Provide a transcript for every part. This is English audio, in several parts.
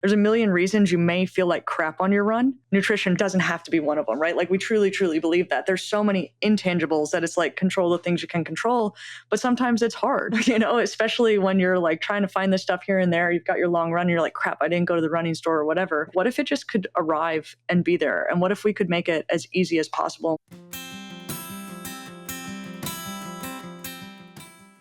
There's a million reasons you may feel like crap on your run. Nutrition doesn't have to be one of them, right? Like we truly, truly believe that. There's so many intangibles that it's like control the things you can control, but sometimes it's hard, especially when you're like trying to find this stuff here and there. You've got your long run and you're like, crap, I didn't go to the running store or whatever. What if it just could arrive and be there? And what if we could make it as easy as possible?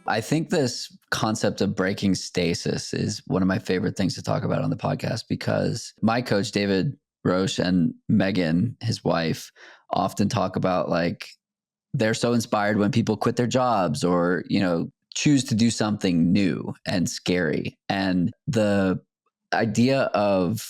I think this concept of breaking stasis is one of my favorite things to talk about on the podcast, because my coach, David Roche, and Megan, his wife, often talk about like they're so inspired when people quit their jobs or, choose to do something new and scary. And the idea of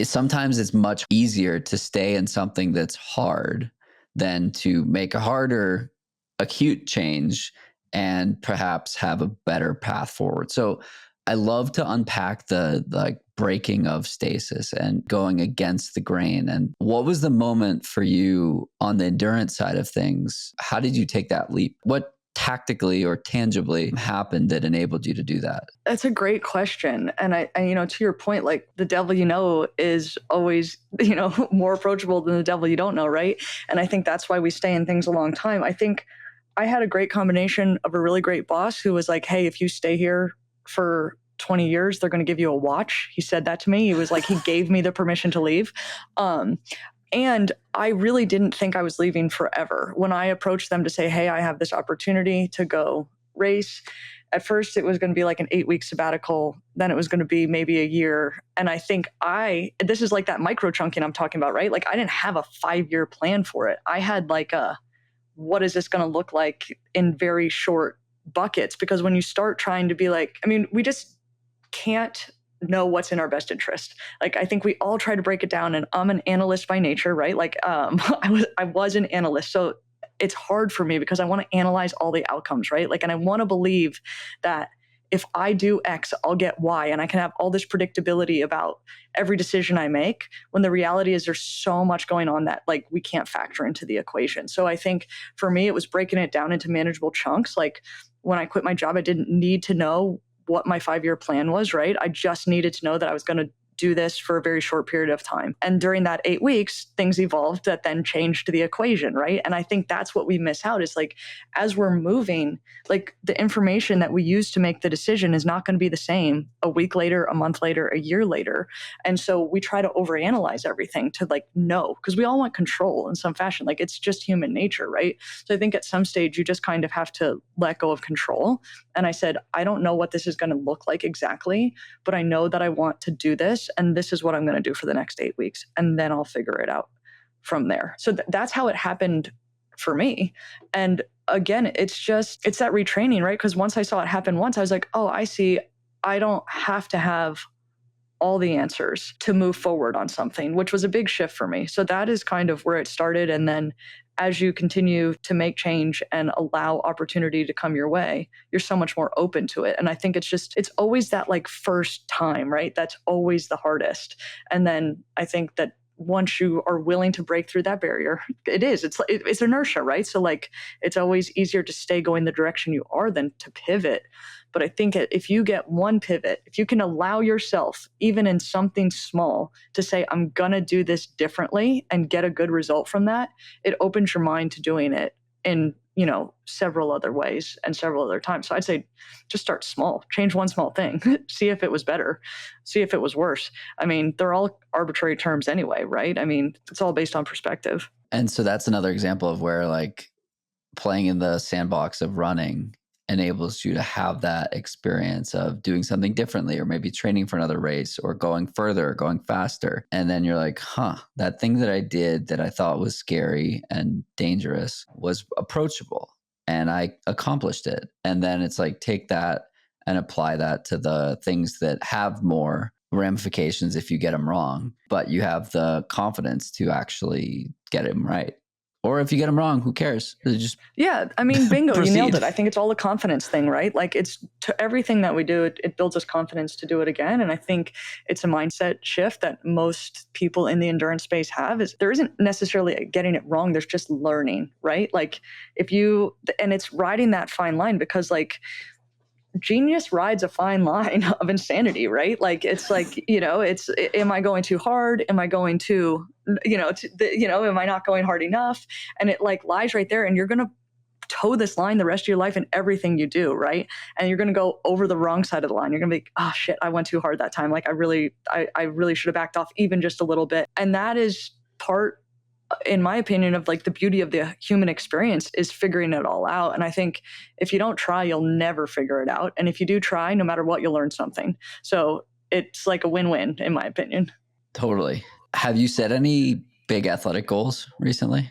sometimes it's much easier to stay in something that's hard than to make a harder acute change and perhaps have a better path forward. So I love to unpack the breaking of stasis and going against the grain. And what was the moment for you on the endurance side of things? How did you take that leap? What tactically or tangibly happened that enabled you to do that? That's a great question. And I to your point, like the devil is always, more approachable than the devil you don't know, right? And I think that's why we stay in things a long time. I think I had a great combination of a really great boss who was like, hey, if you stay here for 20 years, they're going to give you a watch. He said that to me. He was like, he gave me the permission to leave. And I really didn't think I was leaving forever. When I approached them to say, hey, I have this opportunity to go race, at first it was going to be like an 8-week sabbatical. Then it was going to be maybe a year. And I think this is like that micro chunking I'm talking about, right? Like I didn't have a 5-year plan for it. I had like what is this going to look like in very short buckets? Because when you start trying to be like, we just can't know what's in our best interest. Like, I think we all try to break it down, and I'm an analyst by nature, right? Like, I was an analyst. So it's hard for me because I want to analyze all the outcomes, right? Like, and I want to believe that if I do X, I'll get Y, and I can have all this predictability about every decision I make, when the reality is there's so much going on that like we can't factor into the equation. So I think for me, it was breaking it down into manageable chunks. Like when I quit my job, I didn't need to know what my 5-year plan was, right? I just needed to know that I was going to do this for a very short period of time. And during that 8 weeks, things evolved that then changed the equation, right? And I think that's what we miss out is like, as we're moving, like the information that we use to make the decision is not going to be the same a week later, a month later, a year later. And so we try to overanalyze everything to like know, because we all want control in some fashion. Like it's just human nature, right? So I think at some stage you just kind of have to let go of control. And I said, I don't know what this is going to look like exactly, but I know that I want to do this. And this is what I'm going to do for the next 8 weeks. And then I'll figure it out from there. So that's how it happened for me. And again, it's that retraining, right? Because once I saw it happen once, I was like, oh, I see. I don't have to have all the answers to move forward on something, which was a big shift for me. So that is kind of where it started. And then as you continue to make change and allow opportunity to come your way, you're so much more open to it. And I think it's always that like first time, right? That's always the hardest. And then I think that once you are willing to break through that barrier, it's inertia, right? So like, it's always easier to stay going the direction you are than to pivot. But I think if you get one pivot, if you can allow yourself, even in something small, to say, I'm going to do this differently and get a good result from that, it opens your mind to doing it in, several other ways and several other times. So I'd say just start small, change one small thing, see if it was better, see if it was worse. They're all arbitrary terms anyway, right? It's all based on perspective. And so that's another example of where like playing in the sandbox of running enables you to have that experience of doing something differently, or maybe training for another race, or going further, or going faster. And then you're like, that thing that I did that I thought was scary and dangerous was approachable, and I accomplished it. And then it's like, take that and apply that to the things that have more ramifications if you get them wrong, but you have the confidence to actually get them right. Or if you get them wrong, who cares? Bingo, you nailed it. I think it's all a confidence thing, right? Like it's to everything that we do, it builds us confidence to do it again. And I think it's a mindset shift that most people in the endurance space have. Is there isn't necessarily getting it wrong. There's just learning, right? Like and it's riding that fine line, because like genius rides a fine line of insanity, right? Like, it's like, am I going too hard? Am I going too, am I not going hard enough? And it like lies right there. And you're going to toe this line the rest of your life in everything you do, right? And you're going to go over the wrong side of the line. You're going to be, oh shit, I went too hard that time. Like I really should have backed off even just a little bit. And that is part, in my opinion, of like the beauty of the human experience is figuring it all out. And I think if you don't try, you'll never figure it out. And if you do try, no matter what, you'll learn something. So it's like a win-win, in my opinion. Totally. Have you set any big athletic goals recently?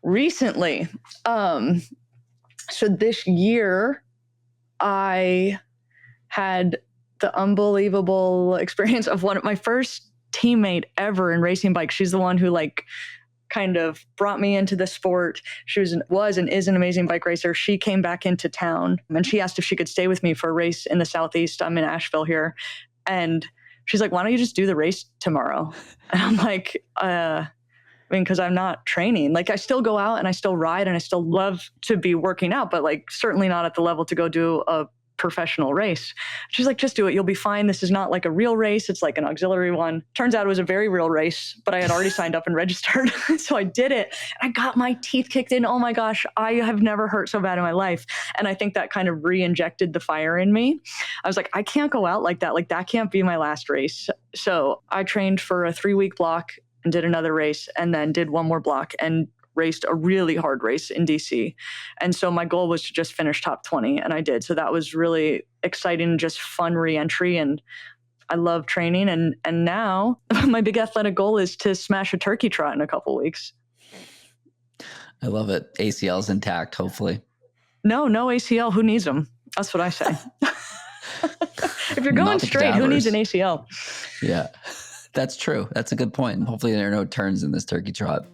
Recently, so this year I had the unbelievable experience of my first teammate ever in racing bikes. She's the one who like kind of brought me into the sport. She was and is an amazing bike racer. She came back into town and she asked if she could stay with me for a race in the Southeast. I'm in Asheville here. And she's like, why don't you just do the race tomorrow? And I'm like, because I'm not training. Like I still go out and I still ride and I still love to be working out, but like certainly not at the level to go do a professional race. She's like, just do it. You'll be fine. This is not like a real race. It's like an auxiliary one. Turns out it was a very real race, but I had already signed up and registered. So I did it. I got my teeth kicked in. Oh my gosh, I have never hurt so bad in my life. And I think that kind of re-injected the fire in me. I was like, I can't go out like that. Like that can't be my last race. So I trained for a 3-week block and did another race and then did one more block and raced a really hard race in DC. And so my goal was to just finish top 20 and I did. So that was really exciting, just fun re-entry. And I love training. And now my big athletic goal is to smash a turkey trot in a couple weeks. I love it. ACL's intact, hopefully. No ACL. Who needs them? That's what I say. If you're going straight, who needs an ACL? Yeah. That's true. That's a good point. Hopefully there are no turns in this turkey trot.